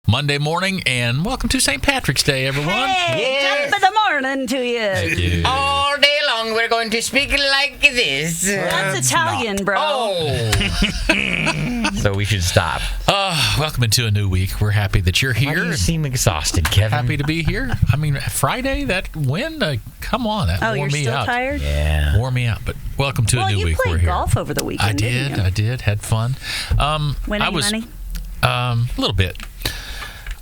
Monday morning, and welcome to St. Patrick's Day, everyone. Hey, top of the morning to you. Thank you. All day long, we're going to speak like this. That's Italian, bro. Oh. So we should stop. Welcome into a new week. We're happy that you're Why here. do you seem exhausted, Kevin? Happy to be here. I mean, Friday, that win, come on, that Oh, wore you're me still out. tired? Yeah. Wore me out, but welcome to a new you week. We're played here. golf over the weekend, didn't you? I did. Had fun. Win any money? A little bit.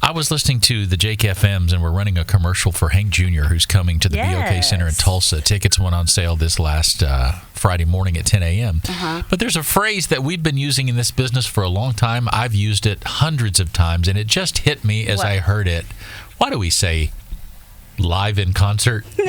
I was listening to the Jake FMs, and we're running a commercial for Hank Jr., who's coming to the BOK Center in Tulsa. Tickets went on sale this last Friday morning at 10 a.m. But there's a phrase that we've been using in this business for a long time. I've used it hundreds of times, and it just hit me as I heard it. Why do we say live in concert? Live.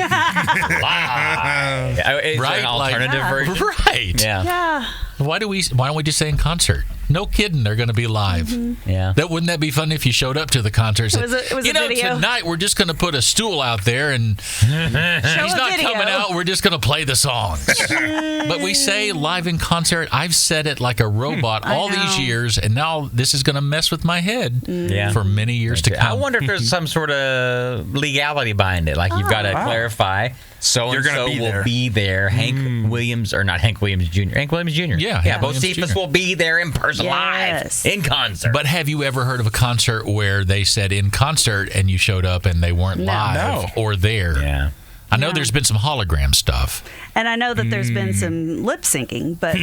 Is Right? there an alternative Like, version? Right. Yeah. Why don't we just say in concert? No kidding, they're going to be live. Yeah. Wouldn't that be fun if you showed up to the concert and said, It was a video. tonight we're just going to put a stool out there and he's not video. coming out. We're just going to play the songs. But we say live in concert. I've said it like a robot all these years, and now this is going to mess with my head for many years to come. I wonder if there's some sort of legality behind it. Like you've got to clarify. You're gonna So-and-so be will there. be there. Hank Williams, or not Hank Williams Jr. Hank Williams Jr. Yeah, Both Williams Cephas Jr. will be there in person, Yes. live, in concert. But have you ever heard of a concert where they said in concert and you showed up and they weren't live or there? Yeah. I know there's been some hologram stuff. And I know that there's been some lip syncing, but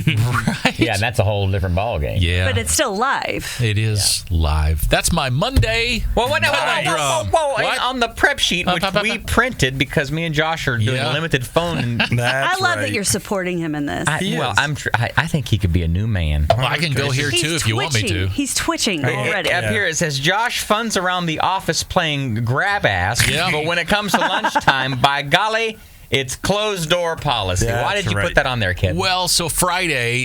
Right? Yeah, that's a whole different ballgame. Yeah. but it's still live. It is live. That's my Monday. Well, whoa, What? on the prep sheet, which we printed because me and Josh are doing Yeah. limited phone. I love that you're supporting him in this. I think he could be a new man. Well, I can go here He's too if you want me twitching. to. He's twitching already. Up here it says Josh funds around the office playing grab ass, Yeah. but when it comes to lunchtime, by golly, it's closed door policy. Yeah, Why did that's you right. put that on there, kid? Well, so Friday,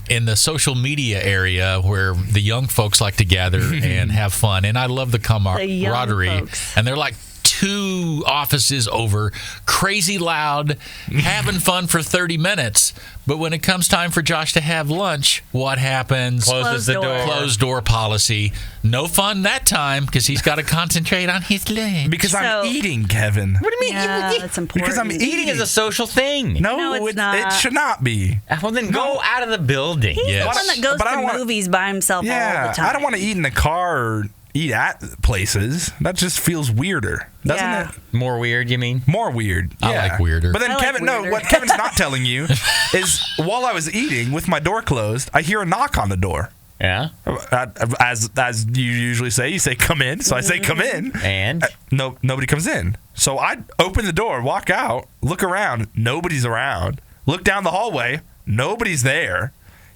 in the social media area where the young folks like to gather and have fun, and I love the camaraderie, folks. and they're like 2 offices over, crazy loud, having fun for 30 minutes. But when it comes time for Josh to have lunch, what happens? Closes the door. Closed door policy. No fun that time because he's got to concentrate on his lunch. Because I'm So- eating, Kevin. What do you mean? Yeah, that's important. Because I'm Eating is a social thing. No, it's it not. should not be. Well, then go out of the building. He's Yes. the one that goes But I to don't wanna- movies by himself all the time. I don't want to eat in the car or eat at places. That just feels weirder, doesn't Yeah. it? More weird, you mean? More weird. I Yeah. like weirder. But then I like Kevin, weirder. what Kevin's not telling you is while I was eating with my door closed, I hear a knock on the door. Yeah. As you usually say, you say come in. So I say come in. And No, nobody comes in. So I open the door, walk out, look around. Nobody's around. Look down the hallway. Nobody's there.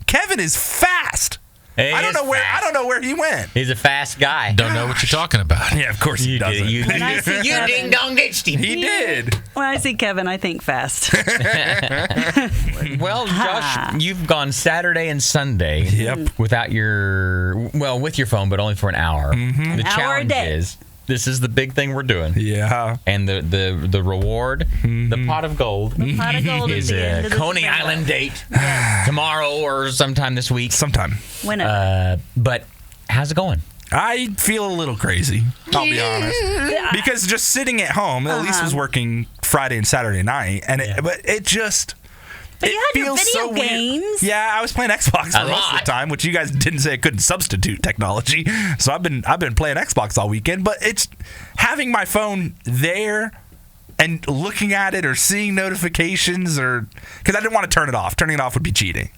Kevin is fast. I don't know where he went. He's a fast guy. Don't know what you're talking about. Yeah, of course he doesn't. You When I see Kevin- ding dong ditched him. He did. When I see Kevin, I think fast. Well, Josh, you've gone Saturday and Sunday. Yep. Without with your phone, but only for an hour. Mm-hmm. The An hour a challenge day. is this is the big thing we're doing, Yeah. and the reward, the pot of gold, Pot of gold at is the end a of the Coney rainbow. Island date tomorrow or sometime this week. Sometime. Whenever. But how's it going? I feel a little crazy, I'll be honest. Because just sitting at home, Elise was working Friday and Saturday night, and it just... But it you had your feels video so weird. games. Yeah, I was playing Xbox A for most of lot. the time, which you guys didn't say I couldn't substitute technology. So I've been playing Xbox all weekend, but it's having my phone there and looking at it or seeing notifications or because I didn't want to turn it off. Turning it off would be cheating.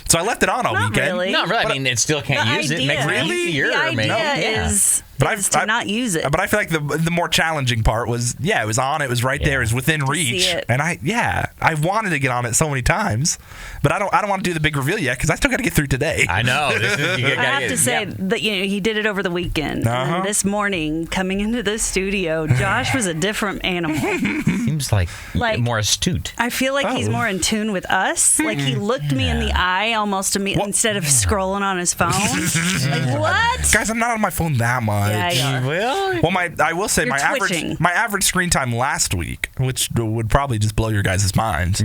So I left it on all Not weekend. really. Not really. I mean, it still can't The use it. idea- Makes it Really? easier. The maybe. idea Yeah. is But to not use it. But I feel like the more challenging part was, it was on, it was right there, it was within reach, see it. and I wanted to get on it so many times, but I don't want to do the big reveal yet because I still got to get through today. I know. I have to say that he did it over the weekend. And this morning, coming into the studio, Josh was a different animal. Seems like more astute. I feel like he's more in tune with us. Like he looked me in the eye almost immediately instead of scrolling on his phone. Like what? Guys, I'm not on my phone that much. Yeah, you are. Well, I will say You're twitching. my average screen time last week, which would probably just blow your guys' minds,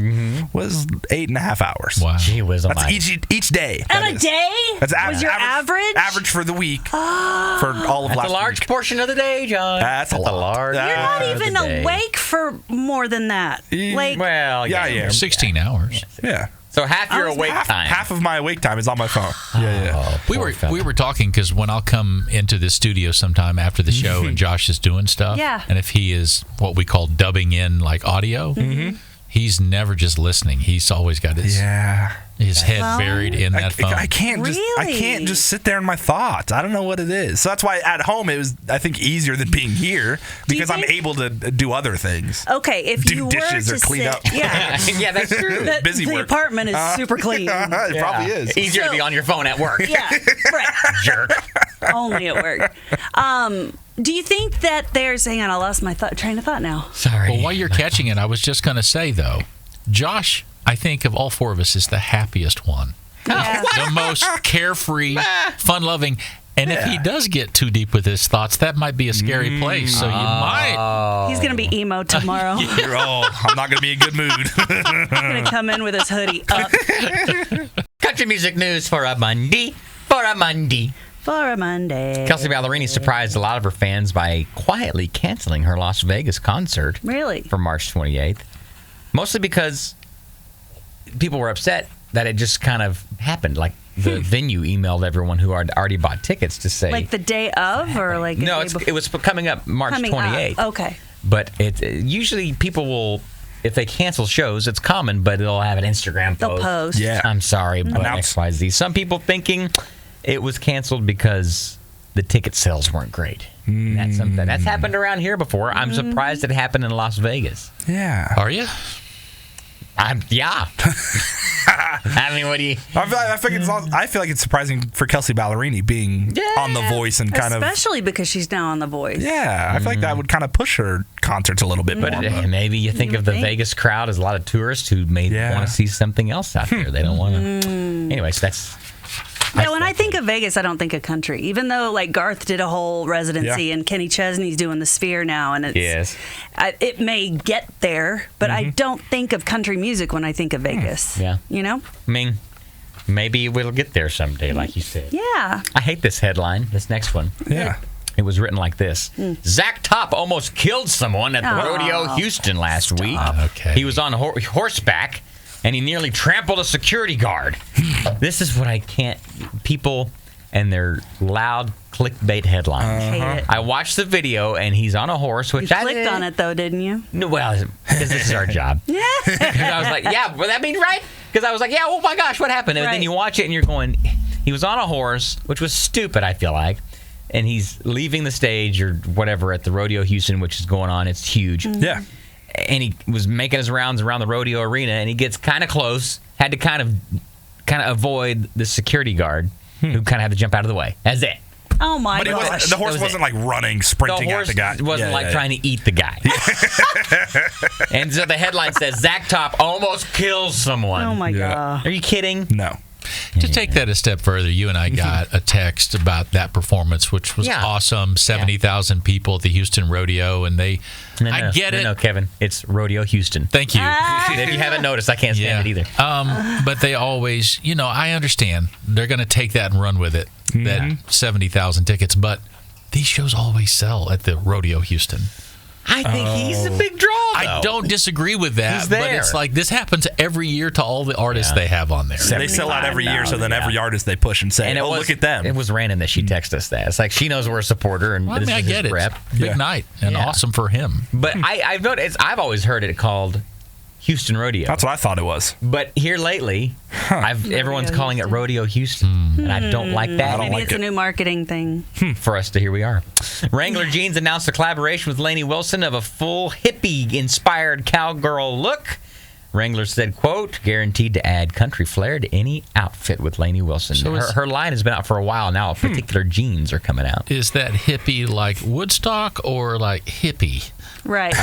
was 8.5 hours. Wow. gee whiz, That's each day. And that a is. day? That's Was your average? Average for the week. For all of That's last a large week. portion of the day, John. That's a lot. large. You're not part of even the day. awake for more than that. Like, Well, Yeah, I am. 16 hours. Yeah. So half your awake time. Half of my awake time is on my phone. Yeah. Oh, We were talking because when I'll come into the studio sometime after the show and Josh is doing stuff, Yeah. and if he is what we call dubbing in like audio, he's never just listening. He's always got his head buried in that phone. I can't just sit there in my thoughts. I don't know what it is. So that's why at home it was, I think, easier than being here because I'm able to do other things. okay, if Do you dishes were or to clean sit, up. yeah, Yeah, that's true. Busy the work. apartment is super clean. It probably is. Easier to be on your phone at work. Yeah, right. Jerk. Only at work. Do you think that there's? Hang on, I lost my train of thought now. Sorry. Well, while you're catching it, I was just going to say, though, Josh, I think of all four of us, is the happiest one. Yeah. The most carefree, fun-loving. And if he does get too deep with his thoughts, that might be a scary place. So you might. He's gonna be emo tomorrow. I'm not going to be in a good mood. He's gonna come in with his hoodie up Country music news for a Monday. For a Monday. for a Monday. Kelsey Ballerini surprised a lot of her fans by quietly canceling her Las Vegas concert Really? for March 28th. Mostly because people were upset that it just kind of happened. Like the venue emailed everyone who had already bought tickets to say. Like the day of, or like a no, day before? it was coming up March Coming 28th. up. Okay. But usually people will, if they cancel shows, it's common, but it'll have an Instagram post. They'll post. Yeah. I'm sorry, but Announce- XYZ. Some people thinking it was canceled because the ticket sales weren't great. That's something that's happened around here before. I'm surprised it happened in Las Vegas. Yeah. Are you? Yeah. I mean, what do you? I feel like it's surprising for Kelsey Ballerini being on The Voice and kind of. Especially because she's now on The Voice. Yeah, I feel like that would kind of push her concerts a little bit more. But maybe you think of the Vegas crowd as a lot of tourists who may want to see something else out there. They don't want to. Anyways, that's. Yeah, when I think of Vegas, I don't think of country. Even though like Garth did a whole residency and Kenny Chesney's doing the Sphere now, and it's it may get there, but I don't think of country music when I think of Vegas. Yeah. You know? I mean, maybe we'll get there someday, like you said. Yeah. I hate this headline. This next one. Yeah. It was written like this. Zach Top almost killed someone at the Rodeo Houston last week. Okay. He was on horseback, and he nearly trampled a security guard. This is what I can't... People and their loud clickbait headlines. Hate it. I watched the video, and he's on a horse, which You I clicked on it though, didn't you? No, well, because this is our job. Yeah. I was like, yeah, well, that means right? Because I was like, yeah, oh my gosh, what happened? And then you watch it, and you're going, he was on a horse, which was stupid, I feel like. And he's leaving the stage or whatever at the Rodeo Houston, which is going on. It's huge. Yeah. And he was making his rounds around the rodeo arena, and he gets kind of close, had to kind of avoid the security guard, who kind of had to jump out of the way. That's it. Oh my But gosh. the horse wasn't like running, sprinting The at horse the guy. wasn't trying to eat the guy. And so the headline says, Zach Top almost kills someone. Oh my god. Are you kidding? No. To take that a step further, you and I got a text about that performance, which was awesome. 70,000 people at the Houston Rodeo, and I get it. No, Kevin, it's Rodeo Houston. Thank you. If you haven't noticed, I can't stand it either. But they always, I understand. They're going to take that and run with it, that 70,000 tickets. But these shows always sell at the Rodeo Houston. I think he's a big draw, though. I don't disagree with that, He's but there. it's like this happens every year to all the artists they have on there. They sell out every year, so then every artist they push and say, look at them. It was random that she texted us that. It's like she knows we're a supporter, and Well, I get it. Rep. Big night, and awesome for him. But I've noticed, I've always heard it called Houston Rodeo. That's what I thought it was. But here lately, everyone's calling it Rodeo Houston, and I don't like that. Maybe it's a new marketing thing. For us to here we are. Wrangler Jeans announced a collaboration with Lainey Wilson of a full hippie-inspired cowgirl look. Wrangler said, quote, guaranteed to add country flair to any outfit with Lainey Wilson. So her line has been out for a while now. Particular jeans are coming out. Is that hippie like Woodstock or like hippie? Right.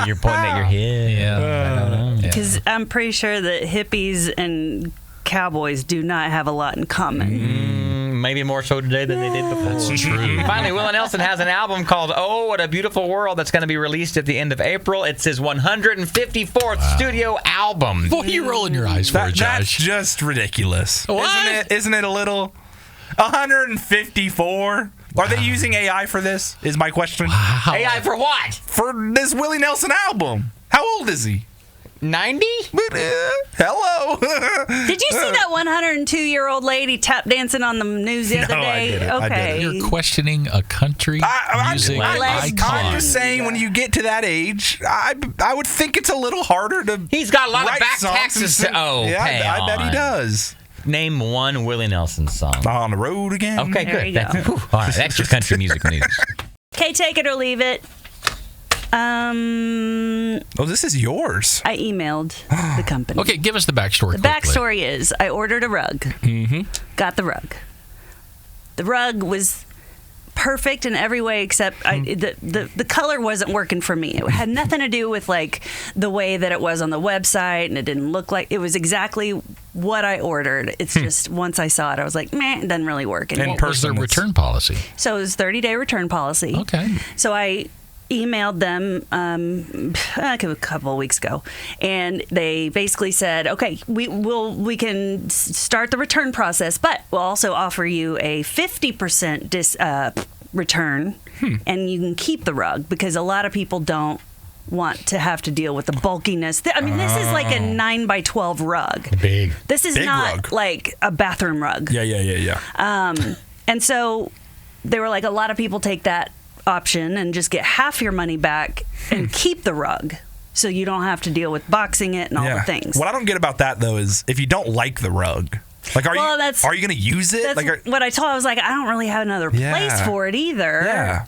You're pointing at your head. Yeah. I don't know. Because I'm pretty sure that hippies and cowboys do not have a lot in common. maybe more so today than they did before. That's true. Finally, Willie Nelson has an album called "Oh, What a Beautiful World" that's going to be released at the end of April. It's his 154th studio album. What are you rolling your eyes for, That's Josh? just ridiculous. What? Isn't it a little? 154? Are they using AI for this? Is my question. Wow. AI for what? For this Willie Nelson album. How old is he? 90? Hello. Did you see that 102-year-old lady tap dancing on the news the other No, I day? didn't. I Okay. You're questioning a country music I'm icon. just saying, when you get to that age, I would think it's a little harder to. He's got a lot of write back songs taxes and to owe. Yeah, Pay I bet he on. does. Name one Willie Nelson song. On the road again. Okay, There good. you go. All right, that's your country music news. Okay, take it or leave it. Oh, this is yours. I emailed the company. Okay, give us the backstory. The quickly. backstory is I ordered a rug. Mm-hmm. Got the rug. The rug was perfect in every way except the color wasn't working for me. It had nothing to do with like the way that it was on the website, and it didn't look like it was exactly what I ordered. It's just once I saw it, I was like, meh, it doesn't really work anymore. What was their return policy? So it was 30-day return policy. Okay. So I emailed them a couple of weeks ago, and they basically said, okay, we can start the return process, but we'll also offer you a 50% return, and you can keep the rug, because a lot of people don't want to have to deal with the bulkiness. I mean, this is like a 9x12 rug. Big. This is Big not rug. like a bathroom rug. Yeah. And so they were like, a lot of people take that option and just get half your money back and keep the rug, so you don't have to deal with boxing it and all the things. What I don't get about that though is if you don't like the rug, like are you going to use it? That's Like what I told. I was like, I don't really have another place for it either. Yeah.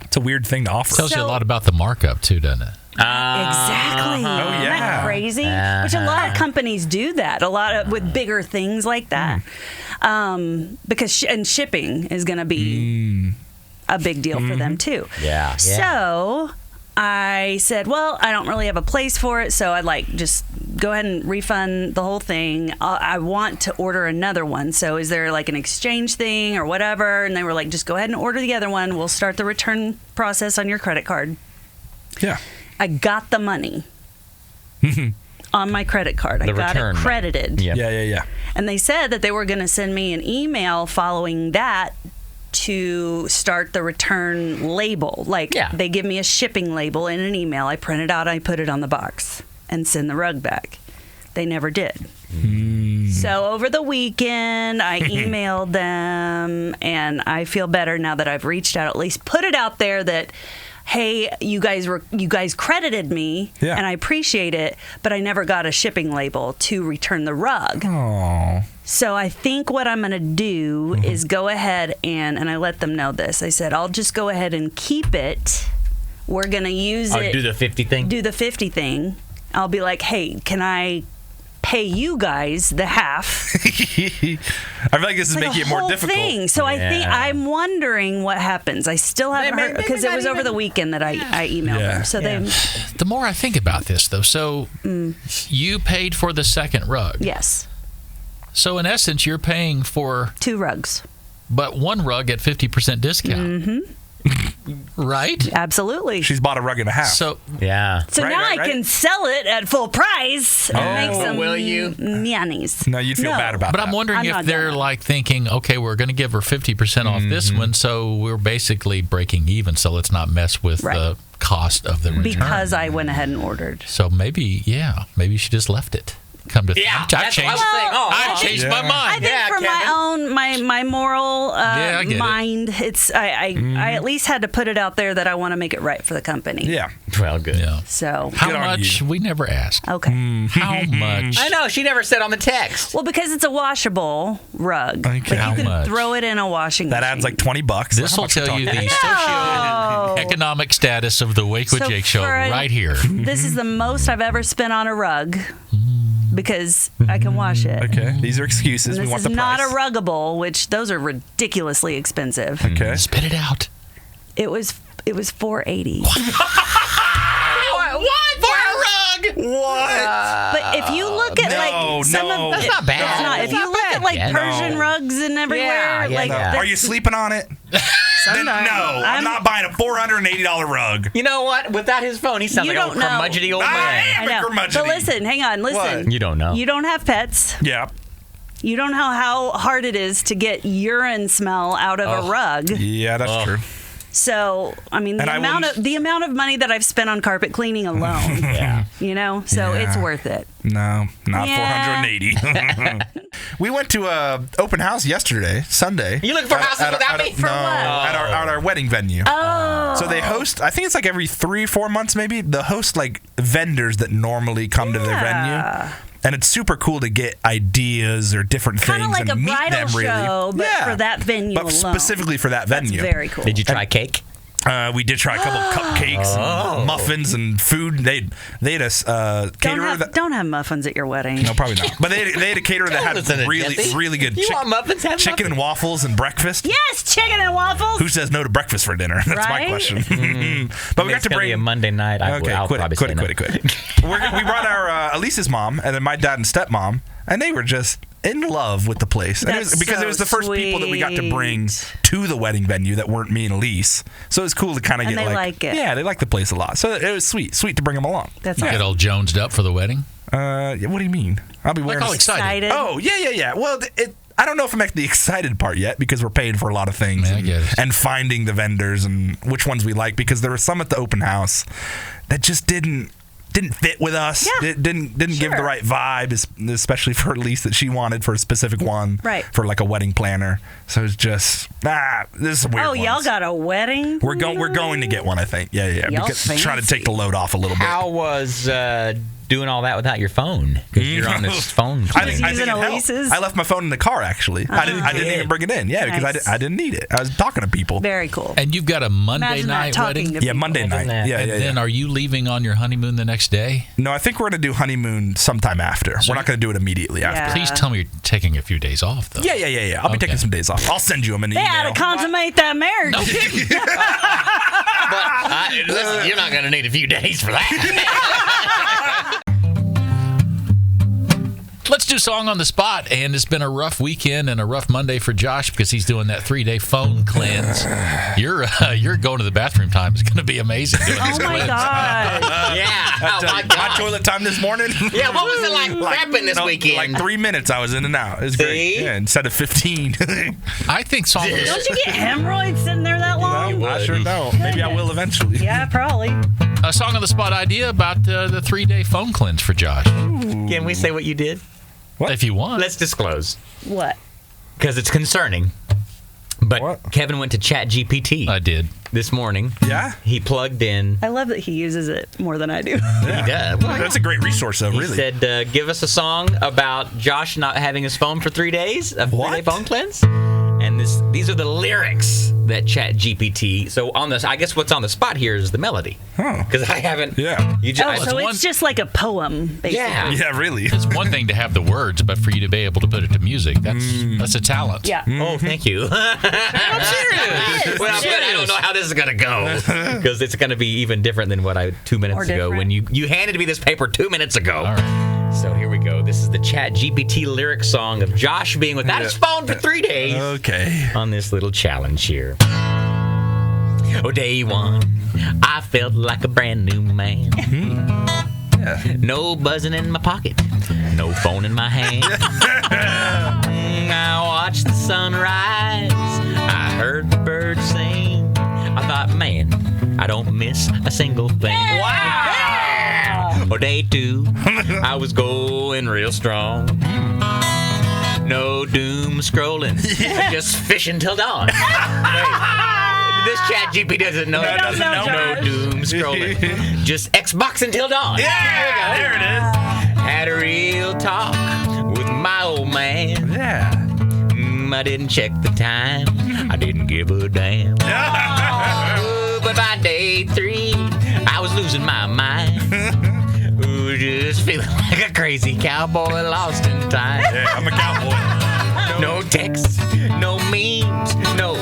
It's a weird thing to offer. Tells you a lot about the markup too, doesn't it? Exactly. Oh, Isn't that crazy? Which a lot of companies do that. A lot of with bigger things like that, because shipping is going to be a big deal for them too. Yeah. So I said, well, I don't really have a place for it, so I'd like just go ahead and refund the whole thing. I want to order another one. So is there like an exchange thing or whatever? And they were like, just go ahead and order the other one. We'll start the return process on your credit card. Yeah. I got the money on my credit card. I got it credited. Yeah. And they said that they were going to send me an email following that to start the return label. Like, they give me a shipping label in an email. I print it out, I put it on the box and send the rug back. They never did. So over the weekend, I emailed them, and I feel better now that I've reached out, at least put it out there that, hey, you guys credited me, and I appreciate it, but I never got a shipping label to return the rug. Oh. So I think what I'm going to do is go ahead and I let them know this. I said, I'll just go ahead and keep it. We're going to use it. Do the 50 thing? Do the 50 thing. I'll be like, hey, can I pay you guys the half? I feel like this is making it more difficult. Thing. So I think I'm wondering what happens. I still haven't heard, because it was over the weekend that I emailed them. So the more I think about this, though, so you paid for the second rug. Yes. So in essence, you're paying for 2 rugs, but 1 rug at 50% discount. Right? Absolutely. She's bought a rug and a half. So now I can sell it at full price and make some will you? Yannies. No, you'd feel bad about that. But I'm wondering if they're like thinking, okay, we're going to give her 50% off this one, so we're basically breaking even, so let's not mess with the cost of the return. Because I went ahead and ordered. So maybe she just left it. Come to that's what I was saying. I changed my mind. I think for my own my moral mind, it's I at least had to put it out there that I want to make it right for the company. Yeah. Well, good. Yeah. So how much? We never asked. Okay. How much? I know she never said on the text. Well, because it's a washable rug. Okay. Like you How can much? throw it in a washing That machine. adds like $20. This will tell you the socioeconomic status of the Wake with Jake show right here. This is the most I've ever spent on a rug. Because I can wash it. Okay. These are excuses. And We want this the is not price. a ruggable, which those are ridiculously expensive. Okay. Spit it out. It was $480. What? For a rug? What? But if you look at some of That's not bad. It's not. If you look get like Persian rugs and everywhere. Are you sleeping on it? Then no, I'm not buying a $480 rug. You know what? Without his phone, he sounds like a curmudgeony old man. I am a curmudgeon. But listen, hang on, listen. What? You don't know. You don't have pets. Yeah. You don't know how hard it is to get urine smell out of a rug. Yeah, that's true. So, I mean, the amount of money that I've spent on carpet cleaning alone, so it's worth it. No, not 480. We went to a open house yesterday, Sunday. You looking for houses without me? For what? At our wedding venue. Oh. So they host, I think it's like every 3-4 months maybe, they host like vendors that normally come to their venue. And it's super cool to get ideas or different things like and meet them really. Kind of like a bridal show, but for that venue but alone. Specifically for that venue. That's very cool. Did you try cake? We did try a couple cupcakes, and muffins, and food. They had a caterer. Don't have muffins at your wedding. No, probably not. But they had a caterer that had really good chicken and waffles and breakfast. Yes, chicken and waffles. Who says no to breakfast for dinner? That's my question. But we got to bring a Monday night. Okay, quit it. We brought our Elise's mom and then my dad and stepmom, and they were just in love with the place. And because it was the first people that we got to bring to the wedding venue that weren't me and Elise. So it was cool to kind of get like it. Yeah, they like the place a lot. So it was sweet to bring them along. That's Get all jonesed up for the wedding? What do you mean? I'll be wearing all excited. Oh, yeah. Well, I don't know if I'm at the excited part yet because we're paying for a lot of things and finding the vendors and which ones we like, because there were some at the open house that just didn't fit with us. Yeah. Didn't give the right vibe, especially for Elise that she wanted for a specific one. Right. For like a wedding planner. So it's just this is some weird. Oh, y'all got a wedding? We're going to get one, I think. Yeah. Because trying to take the load off a little bit. How was doing all that without your phone? Because you're on this phone. I left my phone in the car, actually. I didn't even bring it in. Yeah, because I didn't need it. I was talking to people. Very cool. And you've got a Monday night wedding? Yeah, Monday night. Yeah, and then are you leaving on your honeymoon the next day? No, I think we're going to do honeymoon sometime after. We're not going to do it immediately after. Please tell me you're taking a few days off, though. Yeah. I'll be taking some days off. I'll send you them in the email. They had to consummate that marriage. No kidding. But listen, you're not going to need a few days for that. Let's do Song on the Spot. And it's been a rough weekend and a rough Monday for Josh because he's doing that 3-day phone cleanse. You're going to the bathroom time. It's going to be amazing doing this cleanse. God. Yeah. My toilet time this morning. Yeah, what was it like prepping this weekend? Like 3 minutes I was in and out. It was great. Yeah, instead of 15. I think Song on the Don't you get hemorrhoids sitting there that long? No, I sure don't. Maybe I will eventually. Yeah, probably. A Song on the Spot idea about the 3-day phone cleanse for Josh. Can we say what you did? What? If you want. Let's disclose. What? Because it's concerning. But Kevin went to ChatGPT. I did. This morning. Yeah? He plugged in. I love that he uses it more than I do. Yeah. He does. Well, that's a great resource, though, really. He said, give us a song about Josh not having his phone for 3 days. A 3-day phone cleanse. And these are the lyrics that ChatGPT. So on this, I guess what's on the spot here is the melody. Because I haven't. Yeah. It's just like a poem, basically. Yeah, really. It's one thing to have the words, but for you to be able to put it to music, that's a talent. Yeah. Oh, thank you. I'm serious. Well, but I don't know how this is going to go because it's going to be even different than what 2 minutes ago when you handed me this paper 2 minutes ago. All right. So here we go. This is the ChatGPT lyric song of Josh being without his phone for 3 days. Okay. On this little challenge here. Oh, day one, I felt like a brand new man. No buzzing in my pocket, no phone in my hand. I watched the sunrise, I heard the birds sing. I thought, man, I don't miss a single thing. Wow! Oh, day two, I was going real strong. No doom scrolling, just fishing till dawn. This ChatGPT doesn't know. No doom scrolling, just Xboxing till dawn. Yeah, there it is. Had a real talk with my old man. Yeah. I didn't check the time. I didn't give a damn. But by day 3, I was losing my mind. Just feeling like a crazy cowboy lost in time. Yeah, I'm a cowboy. No texts, no memes, no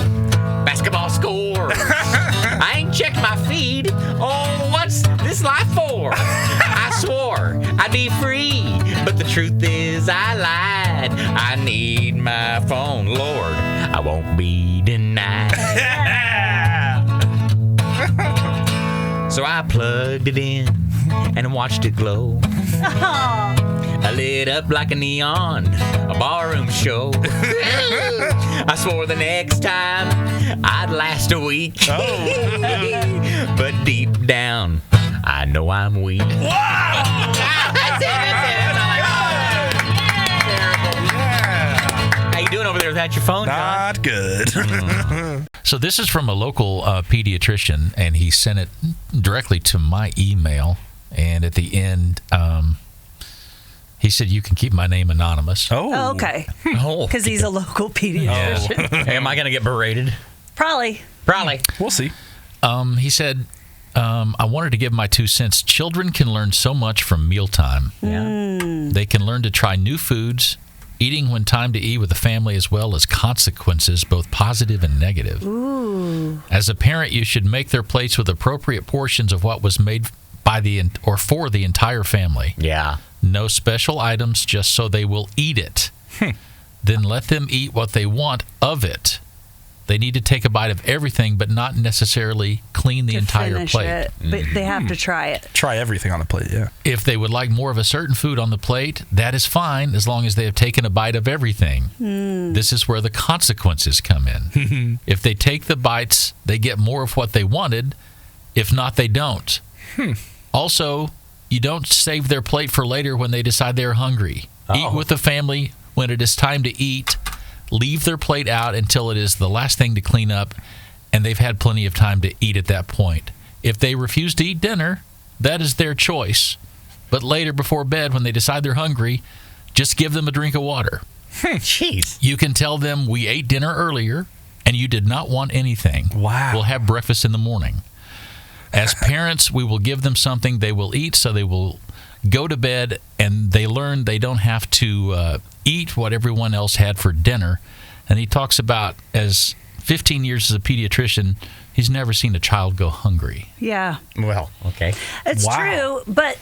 basketball scores. I ain't checked my feed. Oh, what's this life for? I swore I'd be free, but the truth is I lied. ride. I need my phone, Lord. I won't be denied. So I plugged it in and watched it glow. I lit up like a neon, a barroom show. I swore the next time I'd last a week. But deep down, I know I'm weak. Wow! That's it. How you doing over there without your phone, John? Not good. So this is from a local pediatrician, and he sent it directly to my email. And at the end, he said, you can keep my name anonymous. Oh, okay. Because he's a local pediatrician. Am I going to get berated? Probably. We'll see. He said, I wanted to give my 2 cents. Children can learn so much from mealtime. Yeah. They can learn to try new foods, eating when time to eat with the family, as well as consequences, both positive and negative. Ooh. As a parent, you should make their plates with appropriate portions of what was made by or for the entire family. Yeah. No special items, just so they will eat it. Then let them eat what they want of it. They need to take a bite of everything, but not necessarily clean the entire plate. But they have to try it. Try everything on the plate, yeah. If they would like more of a certain food on the plate, that is fine, as long as they have taken a bite of everything. This is where the consequences come in. If they take the bites, they get more of what they wanted. If not, they don't. Also, you don't save their plate for later when they decide they're hungry. Eat with the family when it is time to eat. Leave their plate out until it is the last thing to clean up, and they've had plenty of time to eat at that point. If they refuse to eat dinner, that is their choice. But later, before bed, when they decide they're hungry, just give them a drink of water. Jeez. You can tell them, we ate dinner earlier, and you did not want anything. Wow. We'll have breakfast in the morning. As parents, we will give them something they will eat, so they will go to bed, and they learn they don't have to eat what everyone else had for dinner. And he talks about, as 15 years as a pediatrician, he's never seen a child go hungry. Yeah. Well, okay. It's true, but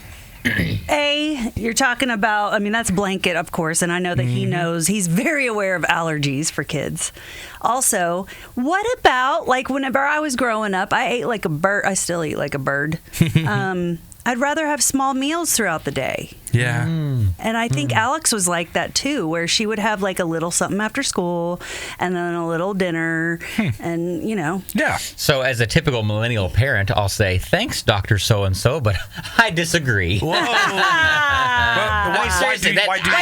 you're talking about, I mean, that's blanket, of course, and I know that he knows, he's very aware of allergies for kids. Also, what about, like, whenever I was growing up, I ate like a bird. I still eat like a bird. I'd rather have small meals throughout the day. Yeah. And I think Alex was like that too, where she would have like a little something after school and then a little dinner and, you know. Yeah. So as a typical millennial parent, I'll say, thanks, Dr. So-and-so, but I disagree. Whoa. Why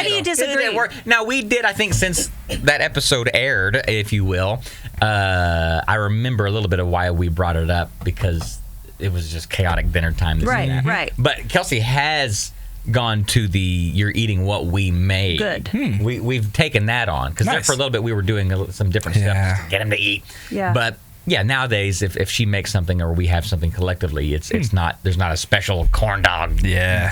do you disagree? Now, we did, I think, since that episode aired, if you will, I remember a little bit of why we brought it up, because it was just chaotic dinner time. Right. But Kelsey has gone to the you're eating what we made. Good. We've taken that on, because there for a little bit we were doing some different stuff just to get him to eat. Yeah. But yeah, nowadays if she makes something or we have something collectively, it's not, there's not a special corn dog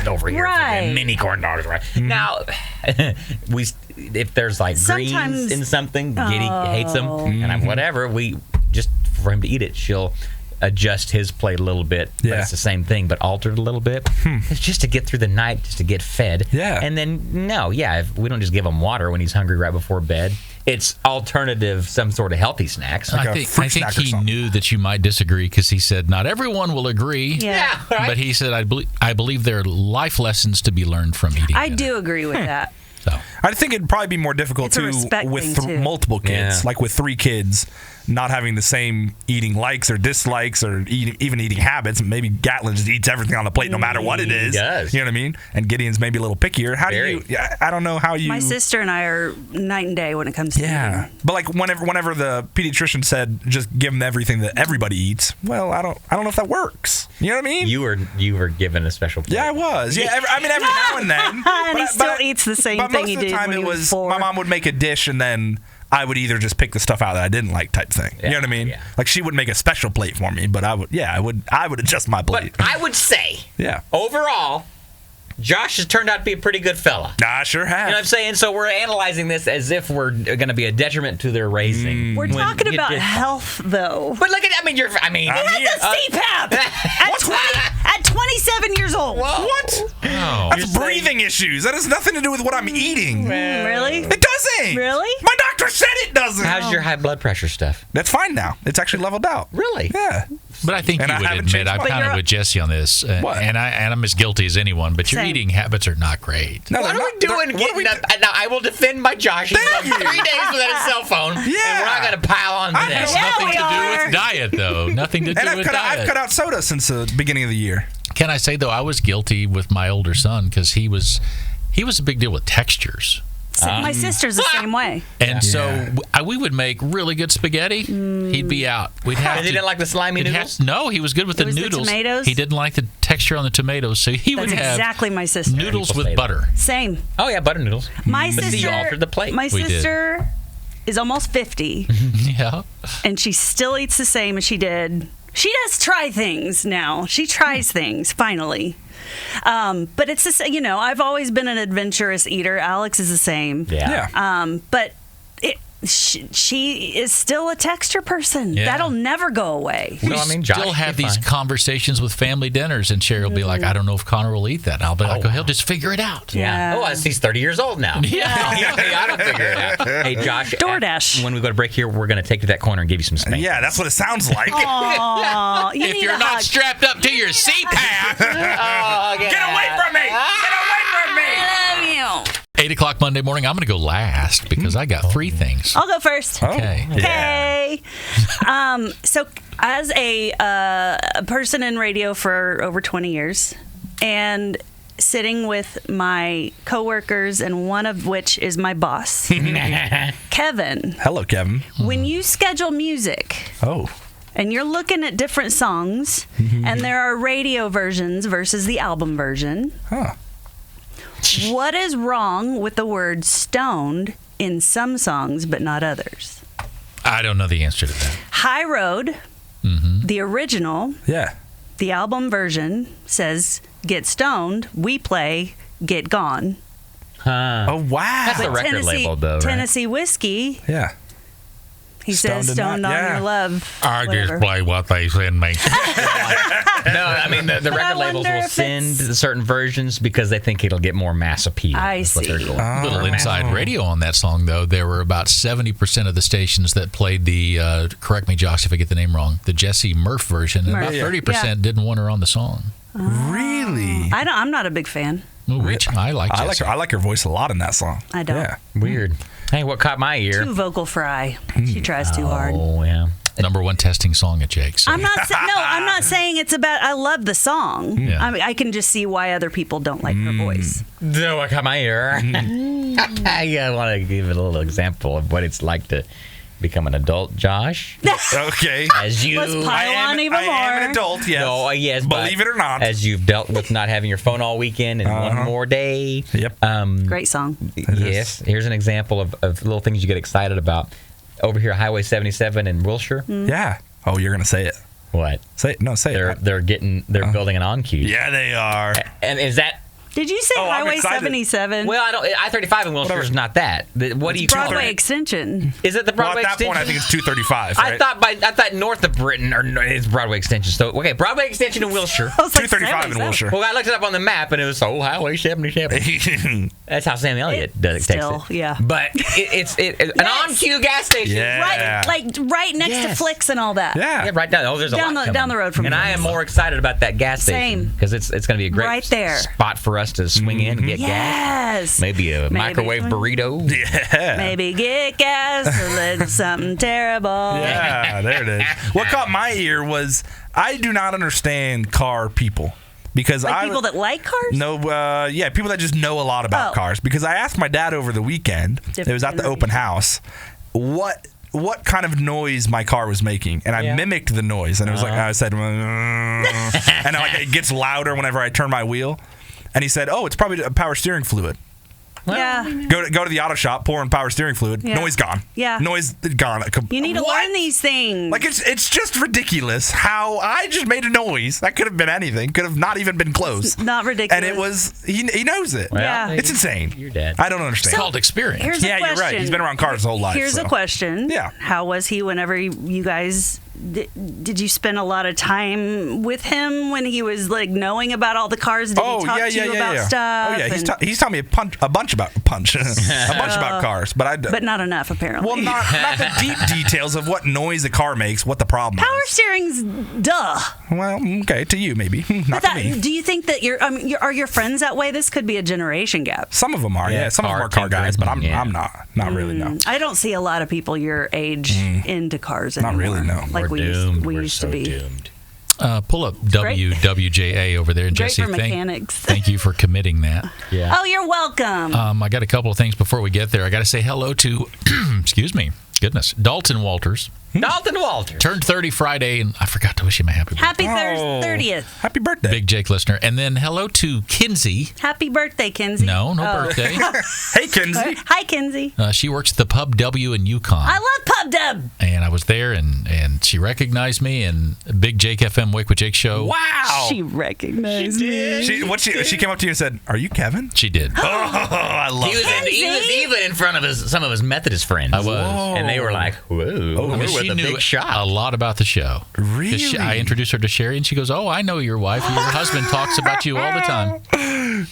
over here. Right. Mini corn dogs, right? Now if there's like greens in something, Giddy hates them, and whatever, we just for him to eat it, she'll adjust his plate a little bit, but it's the same thing, but altered a little bit. It's just to get through the night, just to get fed. Yeah. And then, if we don't just give him water when he's hungry right before bed, it's alternative, some sort of healthy snacks. I think he knew that you might disagree, because he said, not everyone will agree. Yeah. Right? But he said, I believe there are life lessons to be learned from eating I dinner. do agree with that. So I think it'd probably be more difficult too with multiple kids, like with 3 kids, not having the same eating likes or dislikes or even eating habits. Maybe Gatlin just eats everything on the plate no matter what it is. He does. You know what I mean? And Gideon's maybe a little pickier. How do you? I don't know how you. My sister and I are night and day when it comes to eating. But like whenever the pediatrician said just give them everything that everybody eats, well, I don't know if that works. You know what I mean? You were given a special plate. Yeah, I was. Yeah, every now and then. And he still eats the same thing he did when he was 4. My mom would make a dish and then I would either just pick the stuff out that I didn't like type thing. You know what I mean? Yeah. Like she would make a special plate for me, but I would adjust my plate. But I would say, yeah, overall, Josh has turned out to be a pretty good fella. I sure have. You know what I'm saying? So we're analyzing this as if we're going to be a detriment to their raising. We're talking about health, though. But look at, he has a CPAP at 27 years old. Whoa. What? That's breathing issues. That has nothing to do with what I'm eating. Really? It doesn't. Really? My doctor said it doesn't. How's your high blood pressure stuff? That's fine now. It's actually leveled out. Really? Yeah. But I think And you I would haven't admit changed I'm mine. kind of with Jesse on this, What? and I'm as guilty as anyone. But your Same. eating habits are not great. No, What they're are we not- doing? What are we Now, I will defend my Josh. He's Thank gone you. 3 days without a cell phone. And we're not going to pile on to I that. It's know. nothing we to do are. with diet, though. Nothing to do And with I've diet. cut out soda since the beginning of the year. Can I say though, I was guilty with my older son because he was a big deal with textures. My sister's the same way. And so we would make really good spaghetti. He'd be out. We'd have And he didn't like the slimy noodles? No, he was good with It the was the noodles. tomatoes? He didn't like the texture on the tomatoes, so he would That's have exactly my sister. noodles People say with that. butter. Same. Oh, yeah, butter noodles. My But sister. see, you altered the plate. My We did. sister is almost 50, Yeah. and she still eats the same as she did. She does try things now. She tries things finally. But it's just, I've always been an adventurous eater. Alex is the same. Yeah. But she is still a texture person. Yeah. That'll never go away. We No, I mean, Josh, still have you're these fine. conversations with family dinners, and Sherry will be like, I don't know if Connor will eat that. And I'll be like, he'll just figure it out. Yeah. Yeah. Oh, he's 30 years old now. Yeah. I don't figure it out. Hey, Josh. DoorDash. When we go to break here, we're going to take you to that corner and give you some spank. Yeah, that's what it sounds like. Aw, you If need you're a not hug. strapped up to your CPAP. Get away from me! Get away from me! I love you. 8 o'clock Monday morning, I'm going to go last because I got 3 things. I'll go first. Okay. Okay. So, as a person in radio for over 20 years, and sitting with my coworkers, and one of which is my boss, Kevin. Hello, Kevin. When you schedule music, Oh. and you're looking at different songs, and there are radio versions versus the album version. Huh. What is wrong with the word stoned in some songs but not others? I don't know the answer to that. High Road, the original, Yeah. the album version says get stoned, we play get gone. Huh. Oh, wow. That's the record label, though, right? Tennessee Whiskey, Yeah. he Stoned says in stoned that, on yeah. your love. I whatever. just play what they send me. No, I mean, the But I record labels wonder will if send it's- certain versions because they think it'll get more mass appeal. I That's what they're see. doing. Little inside radio on that song, though. There were about 70% of the stations that played the, correct me, Josh, if I get the name wrong, the Jesse Murph version. And about Murph. 30% didn't want her on the song. Really? I'm not a big fan. Which I like I Jesse. like her voice a lot in that song. I don't. Yeah. Weird. Hey, what caught my ear? Too vocal fry. She tries too hard. Oh, yeah. Number 1 testing song at Jake's. I'm not saying it's about. I love the song. Yeah. I mean, I can just see why other people don't like her voice. No, what caught my ear? I want to give it a little example of what it's like to become an adult, Josh. Okay. As you... Let's pile on even I am more. an adult, yes. No, yes, but Believe it or not. as you've dealt with not having your phone all weekend and one more day. Yep. Great song. Yes. Here's an example of little things you get excited about. Over here, Highway 77 in Wilshire. Yeah. Oh, you're going to say it. What? Say it. No, say it. They're building an on-cue. Yeah, they are. And is that... Did you say Oh, I'm Highway excited. 77? Well, I-35 in Wilshire is not that. What do you call Broadway it? Extension. Is it the Well, Broadway at that Extension? point, I think it's 235, right? I thought north of Britain, or no, it's Broadway Extension. So, okay, Broadway Extension in Wilshire. I was like, 235 in 77. Wilshire. Well, I looked it up on the map, and it was Highway 77. That's how Sam Elliott takes Still, it. yeah. But it's an Yes. on-cue gas station. Yeah. Right next to Yes. Flicks and all that. Yeah. Yeah, right down. Oh, there's a Down lot the- coming. down the road from And here. I am more excited about that gas station Same. because it's going to be a great Right there. spot for us to swing in and get gas. Yes. Maybe a microwave burrito. Yeah. Maybe get gas or let something terrible. Yeah, there it is. What caught my ear was I do not understand car people because Like people that like cars? people that just know a lot about Oh. cars. Because I asked my dad over the weekend, it was at the open house, what kind of noise my car was making, and I mimicked the noise, and it was like I said, and it gets louder whenever I turn my wheel, and he said, "Oh, it's probably a power steering fluid." Yeah. Go to the auto shop, pour in power steering fluid, Yeah. noise gone. Yeah. Noise gone. You need to What? learn these things. Like it's just ridiculous how I just made a noise. That could have been anything. Could have not even been close. Not ridiculous. And it was he knows it. Yeah. It's insane. Your dad. I don't understand. It's called experience. Here's Yeah, a you're question. right. He's been around cars his whole life. Here's so. a question. Yeah. How was he whenever you guys did you spend a lot of time with him when he was like knowing about all the cars? Did he talk to you about stuff? Oh yeah, he's telling me a bunch about cars, but not enough apparently. Well, not the deep details of what noise a car makes, what the problem Power is. steering's duh. Well, okay, to you maybe, not to me. Do you think that are your friends that way? This could be a generation gap. Some of them are, yeah. Some of them are car guys, but I'm not really, no. I don't see a lot of people your age into cars anymore. Not really, no. Like we used to be. Doomed. Pull up WWJA over there, and Great Jesse, for mechanics. thank you for committing that. Yeah. Oh, you're welcome. I got a couple of things before we get there. I got to say hello to, excuse me, Dalton Walters. Dalton Walters Turned 30 Friday, and I forgot to wish him a happy birthday. Happy 30th. Happy birthday. Big Jake listener. And then hello to Kinsey. Happy birthday, Kinsey. No birthday. Hey, Kinsey. Hi, Kinsey. She works at the Pub W in Yukon. I love Pub Dub. And I was there, and she recognized me, and Big Jake FM Wake with Jake show. Wow. She recognized me. She came up to you and said, "Are you Kevin?" She did. Oh, I love it. He was even in front of some of his Methodist friends. I was. And they were like, whoa, we're with she a knew big shot. a lot about the show. Really? I introduced her to Sherry, and she goes, "Oh, I know your wife. Your husband talks about you all the time."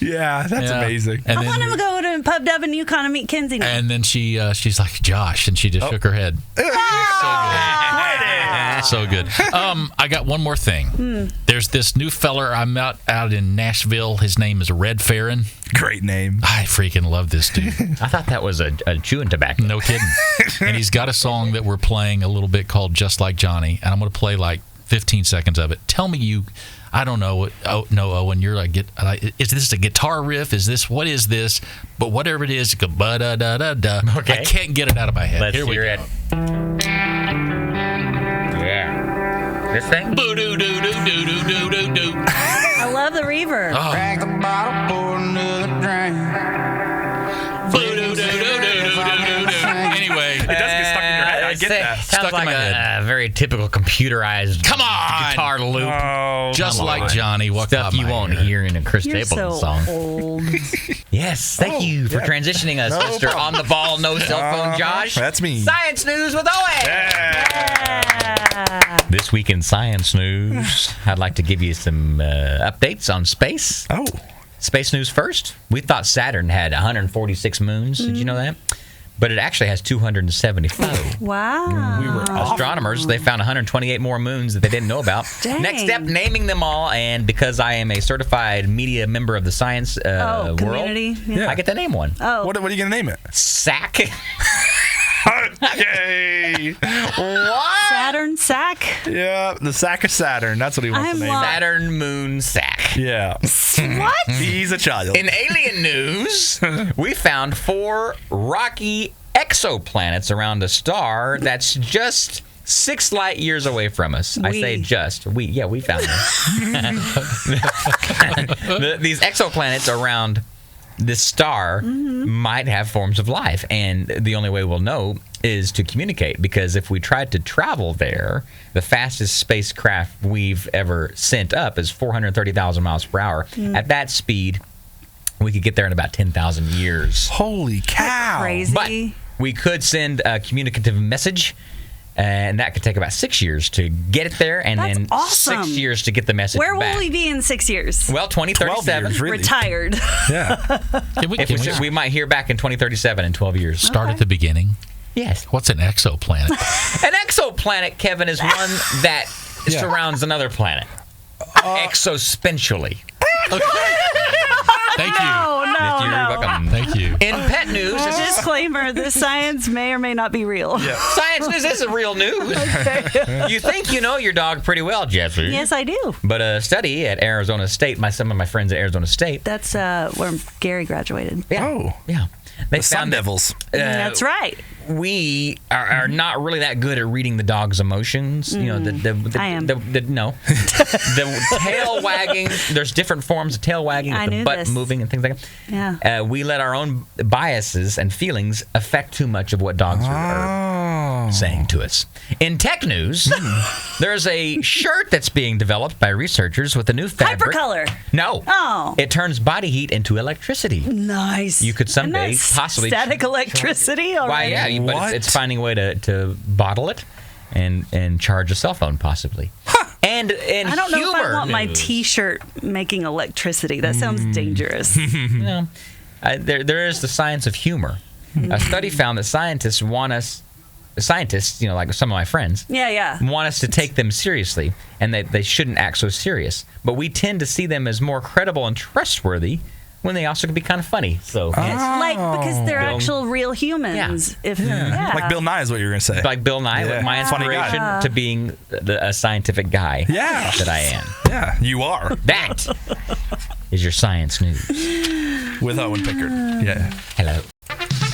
Yeah, that's amazing. And I then, want him to go to Pub Dub in Yukon and meet Kinsey now. and then she's like, "Josh," and she just shook her head. So good. I got one more thing. There's this new feller I'm out in Nashville. His name is Red Farron. Great name. I freaking love this dude. I thought that was a chewing tobacco. No kidding. And he's got a song that we're playing a little bit called Just Like Johnny, and I'm going to play like 15 seconds of it. Tell me I don't know. Owen, you're like, is this a guitar riff? What is this? But whatever it is, go ba-da-da-da-da. Okay. I can't get it out of my head. Let's Here we hear go. it. Yeah. This thing? Boo-doo-doo-doo-doo-doo-doo-doo. I love the reverb. Oh. Crack the bottle, pour another drink. Anyway, It does get stuck in your head. I get that. Sounds Stuck in like my head. a very typical computerized Come on! guitar loop. Oh, just come like on. Johnny, what Stuff you won't hear in a Chris You're Stapleton so song. old. Yes, thank you for transitioning us, Mr. On the Ball, No Cell Phone Josh. That's me. Science News with Owen. This week in Science News, I'd like to give you some updates on space. Oh. Space news first. We thought Saturn had 146 moons. Did you know that? But it actually has 275. Wow. We were off. Astronomers, they found 128 more moons that they didn't know about. Dang. Next step, naming them all. And because I am a certified media member of the science world, community. Yeah. I get to name one. Oh. What are you going to name it? Sack. Yay! Saturn sack. Yeah, the sack of Saturn. That's what he wants I'm to name lost. it. Saturn moon sack. Yeah. What? He's a child. In alien news, we found 4 rocky exoplanets around a star that's just 6 light years away from us. I say just. We found them. These exoplanets around this star might have forms of life, and the only way we'll know is to communicate, because if we tried to travel there, the fastest spacecraft we've ever sent up is 430,000 miles per hour. At that speed, we could get there in about 10,000 years. Holy cow. Crazy. But we could send a communicative message, and that could take about 6 years to get it there, and That's then awesome. 6 years to get the message Where back. will we be in 6 years? Well, 2037. 12 years, really. Retired. Yeah. Can We might hear back in 2037 in 12 years. start at the beginning? Yes. What's an exoplanet? An exoplanet, Kevin, is one that surrounds another planet. Exospentially. Thank you. You're welcome. Thank you. In pet news, Disclaimer, this science may or may not be real. science news isn't real news. You think you know your dog pretty well, Jeffrey. Yes, I do. But a study at Arizona State, some of my friends at Arizona State. That's where Gary graduated. Yeah. Oh. Yeah. They The Sun found that, Devils. That's right. we are not really that good at reading the dog's emotions. You know, I am. no. The tail wagging, there's different forms of tail wagging, I with the knew butt this. moving and things like that. Yeah. We let our own biases and feelings affect too much of what dogs are saying to us. In tech news, there's a shirt that's being developed by researchers with a new fabric. Hypercolor. No. Oh. It turns body heat into electricity. Nice. You could someday Isn't that possibly static electricity. Why, Already. yeah, but What? it's finding a way to bottle it and charge a cell phone possibly. And I don't know if I want my T-shirt making electricity. That sounds dangerous. There is the science of humor. A study found that scientists, like some of my friends, want us to take them seriously, and that they shouldn't act so serious. But we tend to see them as more credible and trustworthy when they also can be kind of funny. So because they're actual real humans. Yeah. Like Bill Nye is what you're going to say. Like Bill Nye, with my inspiration to being a scientific guy that I am. Yeah, you are. That is your science news. With Owen Pickard. Yeah. Hello.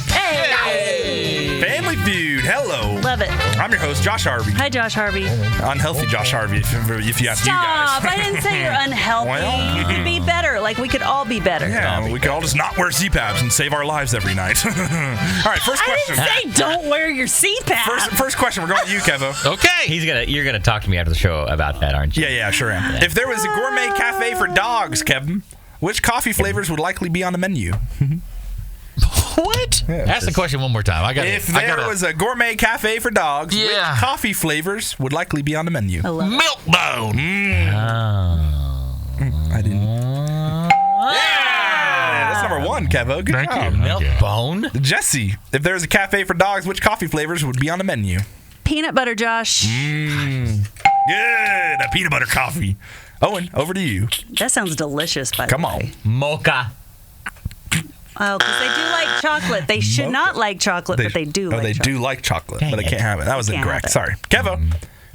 Hey! Family Feud. Hello. Love it. I'm your host, Josh Harvey. Hi, Josh Harvey. Unhealthy Josh Harvey, if you ask you guys. Stop. I didn't say you're unhealthy. Well, you could be better. Like, we could all be better. Yeah, we could all just not wear CPAPs and save our lives every night. All right, first question. I didn't say don't wear your CPAP. First question. We're going to you, Kevo. Okay. You're gonna talk to me after the show about that, aren't you? Yeah, sure am. If there was a gourmet cafe for dogs, Kevin, which coffee flavors would likely be on the menu? What? Ask the question one more time. If there was a gourmet cafe for dogs, which coffee flavors would likely be on the menu? Milk Bone. I didn't. Yeah! That's number one, Kevo. Good job. Milk Bone. Jesse, if there was a cafe for dogs, which coffee flavors would be on the menu? Peanut butter, Josh. Good. A peanut butter coffee. Owen, over to you. That sounds delicious, by the way. Come on. Mocha. Oh, because they do like chocolate. They should not like chocolate, but they do like chocolate. They do like chocolate, but they can't have it. That was incorrect. Sorry. Kevo,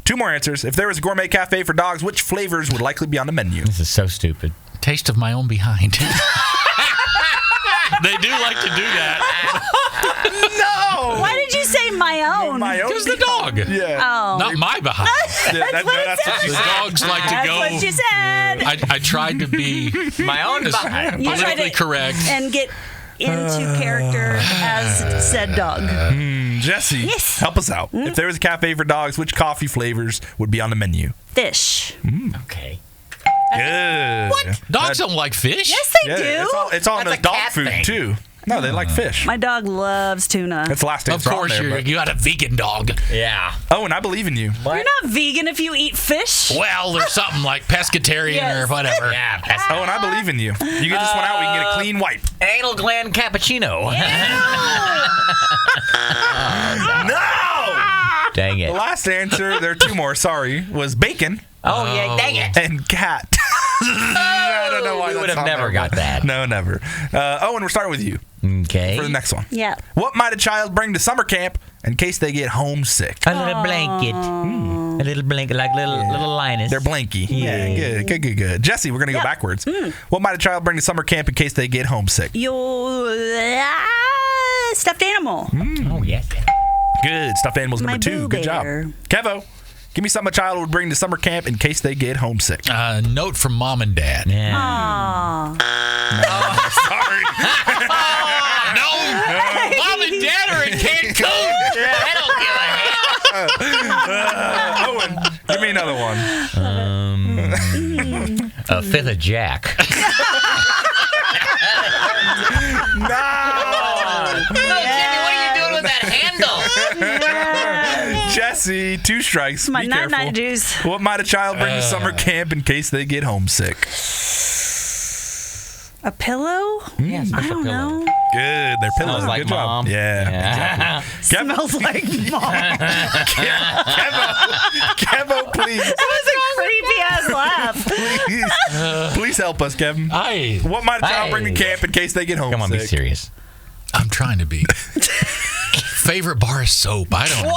two more answers. If there was a gourmet cafe for dogs, which flavors would likely be on the menu? This is so stupid. Taste of my own behind. They do like to do that. No! Why did you say my own? Because the dog. Yeah. Oh. Not my behind. That's what you said. Dogs like to go. That's what you said. I tried to be my own behind. Politically correct. And get into character as said dog. Jesse, help us out. If there was a cafe for dogs, which coffee flavors would be on the menu? Fish. Okay. Good. What? Dogs don't like fish? Yes, they do. It's all in the dog food, too. No, they like fish. My dog loves tuna. That's the last answer. Of course, you got a vegan dog. Yeah. Oh, and I believe in you. You're not vegan if you eat fish. Well, there's something like pescatarian or whatever. Yeah. Oh, and I believe in you. You get this one out, we can get a clean wipe. Anal gland cappuccino. No! Dang it. The last answer, there are two more, sorry, was bacon. Oh, yeah, dang it. And cat. I don't know why we would have never got that. No, never. Owen, we're starting with you. Okay. For the next one. Yeah. What might a child bring to summer camp in case they get homesick? A little blanket. A little blanket, like little Linus. They're blanky. Yeah, good. Jesse, we're going to go backwards. What might a child bring to summer camp in case they get homesick? Your stuffed animal. Oh, yes. Good. Stuffed animal's number two. Good job. Kevo, give me something a child would bring to summer camp in case they get homesick. Note from mom and dad. Yeah. Aww. Sorry. No. Mom and dad are in Cancun. I don't give a hell. Owen, give me another one. A fifth of Jack. Jesse, two strikes. My Be night careful. juice. What might a child bring to summer camp in case they get homesick? A pillow? Yeah, I don't know. Good. They're pillows. Smells like Good mom. job. Yeah. Exactly. Smells like mom. Kevo, please. That was a creepy ass laugh. Please help us, Kevin. What might a child bring to camp in case they get homesick? Come on, be serious. I'm trying to be. Favorite bar of soap? I don't know.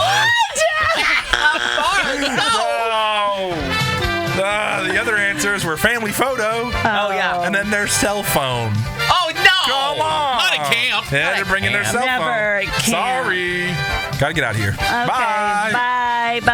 The other answers were family photo. Oh, yeah. And then their cell phone. Oh, no. Come on. Not at camp. Yeah, they're bringing their cell Never phone. at camp. Sorry. Gotta get out of here. Okay. Bye. Bye.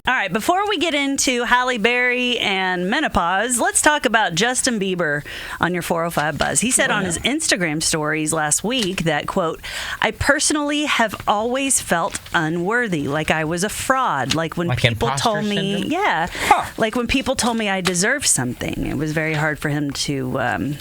All right, before we get into Halle Berry and menopause, let's talk about Justin Bieber on your 405 Buzz. He said on his Instagram stories last week that, quote, I personally have always felt unworthy, like I was a fraud, like when people told me, like when people told me I deserved something. It was very hard for him to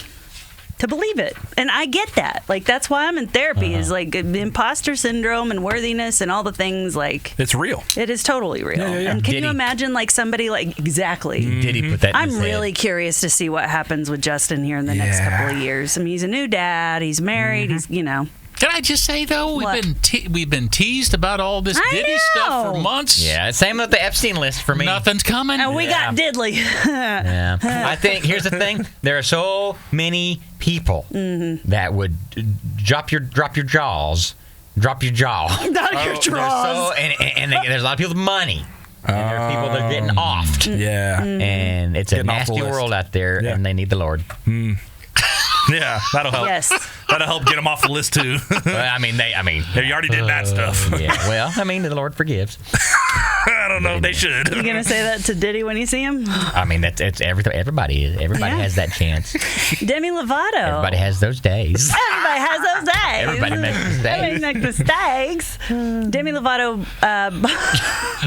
to believe it. And I get that. Like, that's why I'm in therapy, is like imposter syndrome and worthiness and all the things. Like, it's real. It is totally real. Yeah. And can you imagine like somebody like, exactly. Did he put that in I'm his head? really curious to see what happens with Justin here in the next couple of years. I mean, he's a new dad. He's married. He's, you know. Can I just say though, we've been teased about all this Diddy stuff for months. Yeah, same with the Epstein list for me. Nothing's coming. And we got diddly. Yeah, I think here's the thing: there are so many people that would drop your jaws, drop your jaw, Your jaws. and there's a lot of people with money. And there are people that are getting offed. Yeah. And it's Getting a off the nasty list. world out there, and they need the Lord. Yeah, that'll help. Yes. That'll help get them off the list too. I mean, they already did that stuff. Yeah. Well, I mean, the Lord forgives. I don't know. They should. You gonna say that to Diddy when you see him? I mean, it's everybody has that chance. Demi Lovato. Everybody has those days. Everybody has those days. Everybody makes mistakes. Everybody makes mistakes. Demi Lovato.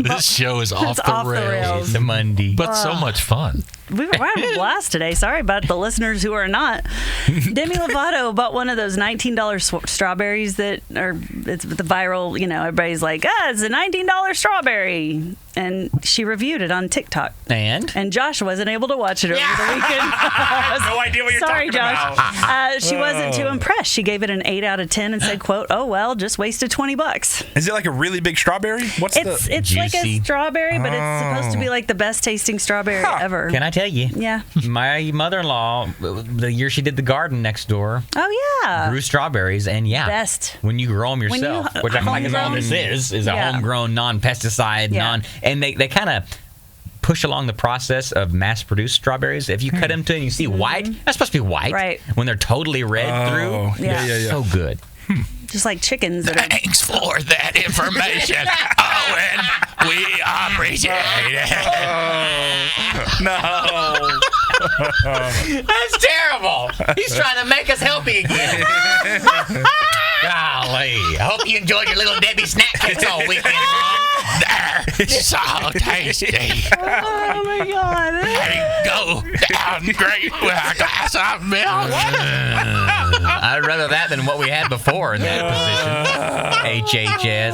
This show is off It's the off the rails. rails. The Monday. But so much fun. We were having a blast today. Sorry about the listeners who are not. Demi Lovato bought one of those $19 strawberries that are, it's the viral, you know, everybody's like, it's a $19 strawberry. And she reviewed it on TikTok. And Josh wasn't able to watch it over the weekend. I have no idea what you're Sorry, talking Josh. about. She wasn't too impressed. She gave it an 8 out of 10 and said, quote, oh, well, just wasted $20. Is it like a really big strawberry? It's like a strawberry, but it's supposed to be like the best tasting strawberry ever. Can I tell you? Yeah. My mother-in-law, the year she did the garden next door, grew strawberries, and best when you grow them yourself, which I think is all this is a homegrown, non-pesticide, and they kind of push along the process of mass-produced strawberries. If you cut them to and you see white, that's supposed to be white. Right. When they're totally red through, so good. Just like chickens. Thanks for that information, Owen. We appreciate it. No. That's terrible. He's trying to make us healthy again. Golly. I hope you enjoyed your little Debbie snack kits all weekend long. They're so tasty. Oh, my God. They go down great with a glass of milk. I'd rather that than what we had before in that position. HHS.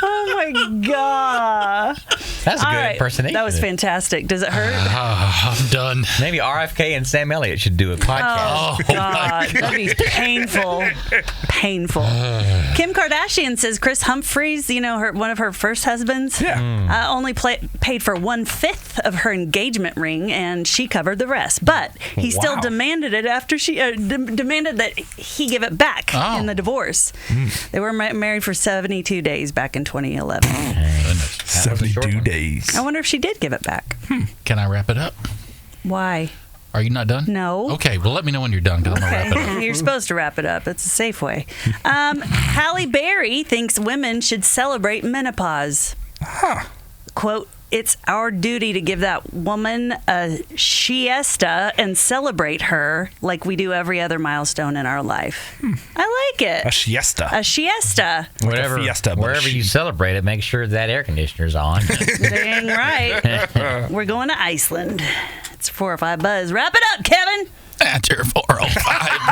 Oh, my God. That's a All good right. impersonation. That was fantastic. Does it hurt? I'm done. Maybe RFK and Sam Elliott should do a podcast. Oh, God. That'd be painful. Painful. Kim Kardashian says Chris Humphries, you know, one of her first husbands, only paid for 1/5 of her engagement ring, and she covered the rest. But he still demanded it after she demanded that he give it back in the divorce. They were married for 72 days back in 2011. 72 days. I wonder if she did give it back. Can I wrap it up? Why? Are you not done? No. Okay, well, let me know when you're done, because I'm going to wrap it up. You're supposed to wrap it up. It's a safe way. Halle Berry thinks women should celebrate menopause. Quote, it's our duty to give that woman a siesta and celebrate her like we do every other milestone in our life. I like it. A siesta. A siesta. Whatever, fiesta, wherever you celebrate it, make sure that air conditioner's on. Dang right. We're going to Iceland. It's 405 Buzz. Wrap it up, Kevin. After 405